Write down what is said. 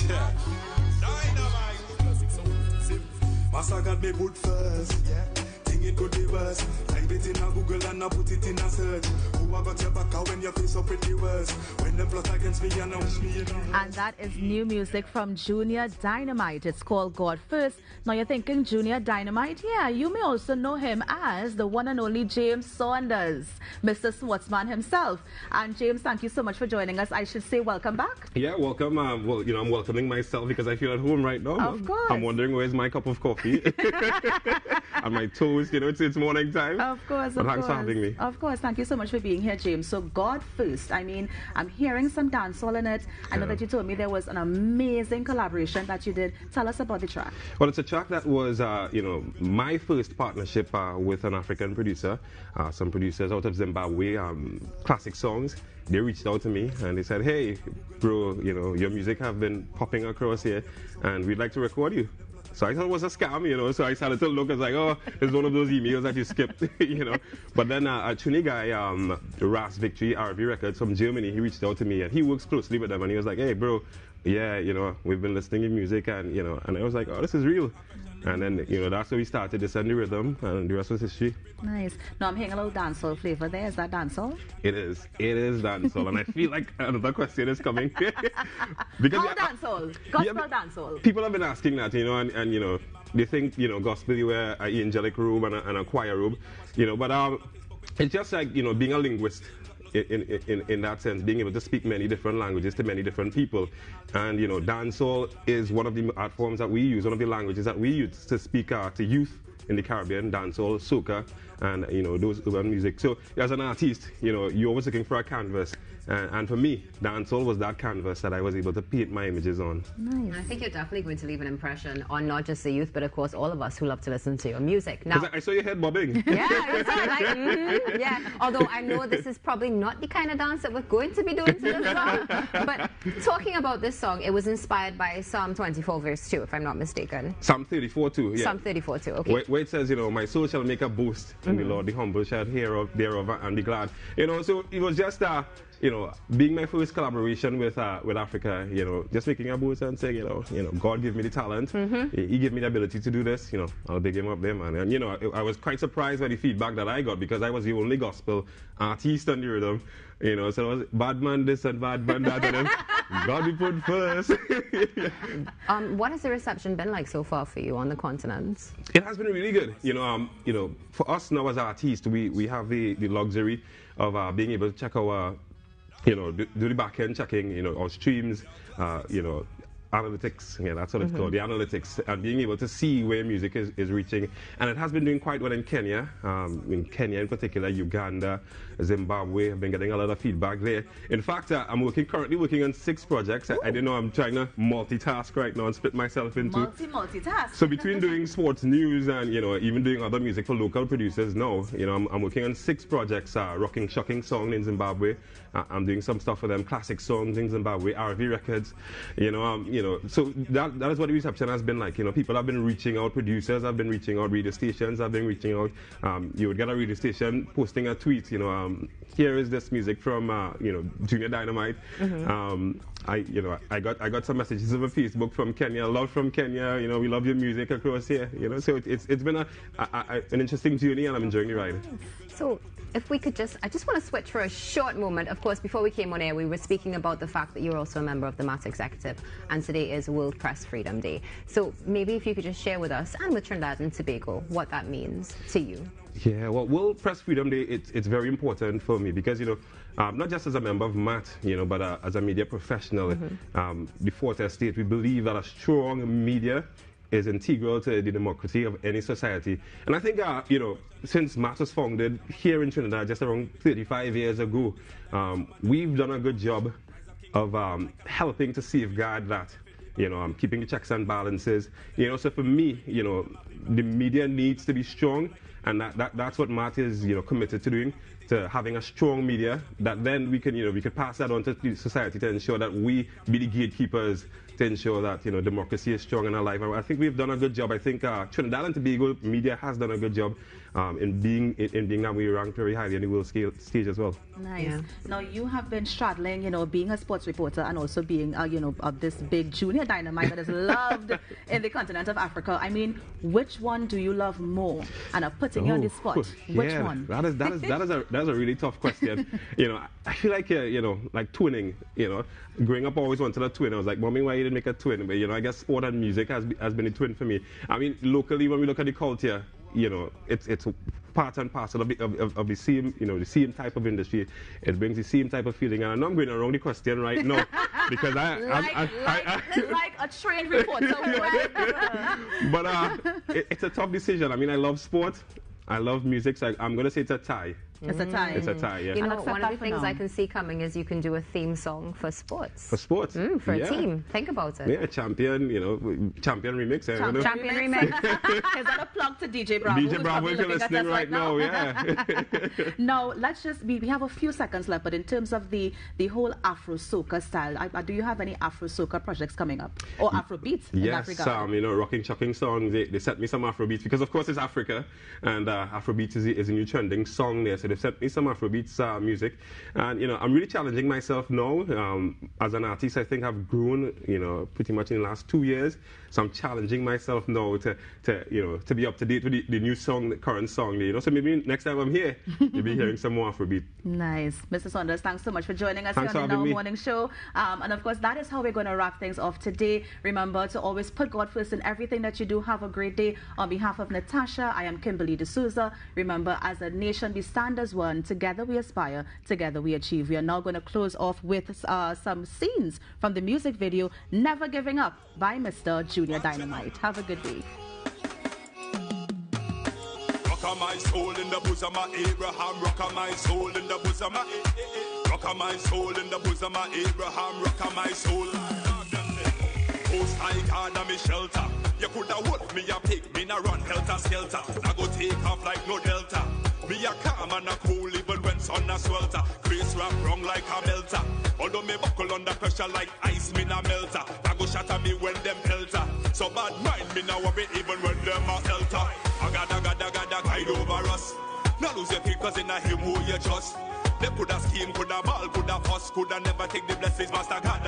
Yeah. Dynamite. Master got me put first. Yeah. Think it could be worse. Type it in a Google and I put it in a search. Who I got your back out when your face up pretty worse. When the plot against me announce me. And that is new music from Junior Dynamite. It's called God First. Now you're thinking Junior Dynamite? Yeah, you may also know him as the one and only James Saunders, Mr. Sportsman himself. And James, thank you so much for joining us. I should say welcome back. Yeah, welcome. Well, you know, I'm welcoming myself because I feel at home right now. Of course. I'm wondering where's my cup of coffee and my toast. You know, it's morning time. Of course, but thanks for having me. Of course, thank you so much for being here, James. So God First. I mean, I'm hearing some dancehall in it. I know that you told me there was an amazing collaboration that you did. Tell us about the track. Well, it's a track that was, you know, my first partnership with an African producer. Some producers out of Zimbabwe, classic songs. They reached out to me and they said, hey, bro, you know, your music have been popping across here and we'd like to record you. So I thought it was a scam, you know, so I started to look, I was like, oh, it's one of those emails that you skipped, you know. But then a Trini guy, Ras Victory, RV Records from Germany, he reached out to me and he works closely with them and he was like, hey, bro, yeah, you know, we've been listening to music and, you know, and I was like, oh, this is real. And then, you know, that's where we started to send the rhythm and the rest was history. Nice. Now I'm hearing a little dancehall flavor there. Is that dancehall? It is dancehall. And I feel like another question is coming. Because how dancehall? Gospel dancehall? People have been asking that, you know, and you know, they think, you know, gospel, you wear an angelic robe and a choir robe, you know, but it's just like, you know, being a linguist. In that sense, being able to speak many different languages to many different people. And, you know, dancehall is one of the art forms that we use, one of the languages that we use to speak to youth in the Caribbean, dancehall, soca, and, you know, those urban music. So, as an artist, you know, you're always looking for a canvas. And for me, dancehall was that canvas that I was able to paint my images on. Nice. I think you're definitely going to leave an impression on not just the youth, but of course all of us who love to listen to your music. Now, I saw your head bobbing. Yeah, I saw it, like, yeah. Although I know this is probably not the kind of dance that we're going to be doing to this song. But talking about this song, it was inspired by Psalm 24 verse 2, if I'm not mistaken. Psalm 34 2, yeah. Psalm 34 2, okay. Where it says, you know, my soul shall make a boast in the Lord, the humble shall hear thereof and be glad. You know, so it was just you know, being my first collaboration with Africa, you know, just making a boast and saying, you know, God gave me the talent, He gave me the ability to do this, you know, I'll big him up there, man. And, you know, I was quite surprised by the feedback that I got because I was the only gospel artist on the rhythm, you know, so it was bad man this and bad man that, and God be put first. What has the reception been like so far for you on the continent? It has been really good. You know, for us now as artists, we have the luxury of being able to check our, you know, do the back-end checking, you know, our streams, you know, analytics, yeah, that's what it's called, the analytics, and being able to see where music is reaching. And it has been doing quite well in Kenya in particular, Uganda, Zimbabwe. I've been getting a lot of feedback there. In fact, I'm currently working on 6 projects. I didn't know I'm trying to multitask right now and split myself into multitask. So between doing sports news and, you know, even doing other music for local producers now, you know, I'm working on 6 projects, rocking shocking song in Zimbabwe. I'm doing some stuff for them, classic songs in Zimbabwe, RV Records, you know, so that is what the reception has been like. You know, people have been reaching out, producers have been reaching out, radio stations have been reaching out. You would get a radio station posting a tweet, you know, here is this music from, you know, Junior Dynamite. I got some messages over Facebook from Kenya, love from Kenya, you know, we love your music across here, you know, so it's been an interesting journey and I'm enjoying the ride. So if we could I just want to switch for a short moment. Of course, before we came on air, we were speaking about the fact that you're also a member of the MAT Executive, and today is World Press Freedom Day. So maybe if you could just share with us and with Trinidad and Tobago what that means to you. Yeah, well, World Press Freedom Day, it's very important for me because, you know, not just as a member of MAT, you know, but as a media professional, the Fourth Estate, we believe that a strong media is integral to the democracy of any society. And I think, you know, since MAT was founded here in Trinidad just around 35 years ago, we've done a good job of helping to safeguard that, you know, keeping the checks and balances. You know, so for me, you know, the media needs to be strong, and that's what MAT is, you know, committed to doing, to having a strong media that then we can, you know, we could pass that on to the society to ensure that we be the gatekeepers to ensure that, you know, democracy is strong and alive. And I think we've done a good job. I think Trinidad and Tobago media has done a good job in being that we ranked very highly on the world stage as well. Nice. Yeah. Now you have been straddling, you know, being a sports reporter and also being, you know, this big junior Dynamite that is loved in the continent of Africa. I mean, which one do you love more? And I'm putting you on the spot. Which one? That is a really tough question. You know, I feel like you know, like twinning. You know, growing up, I always wanted a twin. I was like, Mommy, why you didn't make a twin? But you know, I guess sport and music has been a twin for me. I mean, locally, when we look at the culture, you know, it's part and parcel of the same, you know, the same type of industry. It brings the same type of feeling. And I know I'm going around the question right now because like a trained reporter. But it's a tough decision. I mean, I love sport. I love music. So I'm going to say it's a tie. It's a tie. It's a tie, yeah. You know, one of the things I can see coming is you can do a theme song for sports. For sports? For a team. Think about it. Yeah, champion, you know, champion remix. Champion remix. Is that a plug to DJ Bravo? DJ Bravo, if you're listening right now, yeah. Now, let's just, we have a few seconds left, but in terms of the whole Afro-soca style, do you have any Afro-soca projects coming up? Or Afrobeats in that regard? Yes, you know, rocking, chucking songs, they sent me some Afrobeats, because of course it's Africa, and Afrobeats is a new trending song there, so they've sent me some Afrobeats music, and you know, I'm really challenging myself now. As an artist, I think I've grown, you know, pretty much in the last 2 years, so I'm challenging myself now to you know, to be up to date with the new song, the current song, you know, so maybe next time I'm here, you'll be hearing some more Afrobeat. Nice. Mr. Saunders, thanks so much for joining us Thanks here on the for Now having me. Morning Show. And of course, that is how we're going to wrap things off today. Remember to always put God first in everything that you do. Have a great day. On behalf of Natasha, I am Kimberly D'Souza. Remember, as a nation, we stand as one. Together we aspire. Together we achieve. We are now going to close off with some scenes from the music video, Never Giving Up by Mr. Junior Dynamite. Have a good week. Rock my soul in the bosom of Abraham. Rock my soul in the bosom of Rock my soul in the bosom of Abraham. Rock my soul. Most high God and me shelter. You coulda wolf me a pig, me na run helter skelter. I go take off like no delta. Me a calm and a cool even when sun a swelter. Grace wrap wrong like a melter. Although me buckle under pressure like ice, me na melter. I go shatter me when them pelter. So bad mind me now worry even when them a elter. I gotta guide over us. Now lose your faith cause in a him who you trust. They coulda scheme, coulda ball, coulda fuss, coulda never take the blessings, Master God.